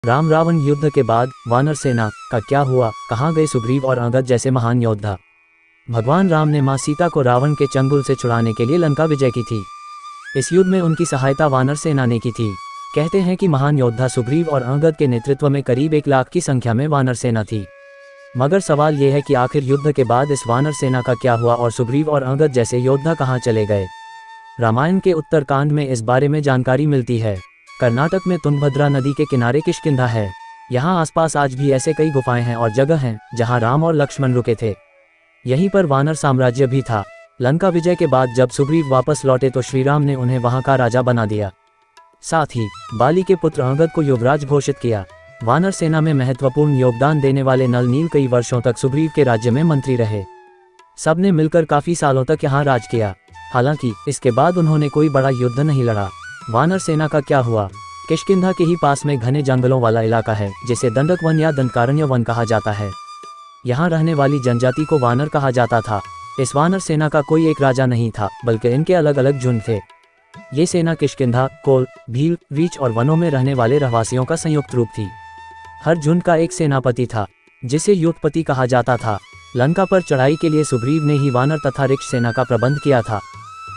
राम रावण युद्ध के बाद वानर सेना का क्या हुआ, कहाँ गए सुग्रीव और अंगद जैसे महान योद्धा। भगवान राम ने मां सीता को रावण के चंगुल से छुड़ाने के लिए लंका विजय की थी। इस युद्ध में उनकी सहायता वानर सेना ने की थी। कहते हैं कि महान योद्धा सुग्रीव और अंगद के नेतृत्व में करीब 1 लाख की संख्या में वानर सेना थी। मगर सवाल यह है कि आखिर युद्ध के बाद इस वानर सेना का क्या हुआ और सुग्रीव और अंगद जैसे योद्धा कहाँ चले गए। रामायण के उत्तरकांड में इस बारे में जानकारी मिलती है। कर्नाटक में तुंगभद्रा नदी के किनारे किष्किंधा है। यहाँ आसपास आज भी ऐसे कई गुफाएं हैं और जगह हैं जहाँ राम और लक्ष्मण रुके थे। यहीं पर वानर साम्राज्य भी था। लंका विजय के बाद जब सुग्रीव वापस लौटे तो श्रीराम ने उन्हें वहां का राजा बना दिया। साथ ही बाली के पुत्र अंगद को युवराज घोषित किया। वानर सेना में महत्वपूर्ण योगदान देने वाले नल नील कई वर्षों तक सुग्रीव के राज्य में मंत्री रहे। सबने मिलकर काफी सालों तक यहाँ राज किया। हालांकि इसके बाद उन्होंने कोई बड़ा युद्ध नहीं लड़ा। वानर सेना का क्या हुआ। किष्किंधा के ही पास में घने जंगलों वाला इलाका है जिसे दंडक वन या दंडकारण्य वन कहा जाता है। यहाँ रहने वाली जनजाति को वानर कहा जाता था। इस वानर सेना का कोई एक राजा नहीं था बल्कि इनके अलग अलग झुंड थे। ये सेना किष्किंधा, कोल, भील, रीछ और वनों में रहने वाले रहवासियों का संयुक्त रूप थी। हर झुंड का एक सेनापति था जिसे युद्धपति कहा जाता था। लंका पर चढ़ाई के लिए सुग्रीव ने ही वानर तथा ऋक्ष सेना का प्रबंध किया था।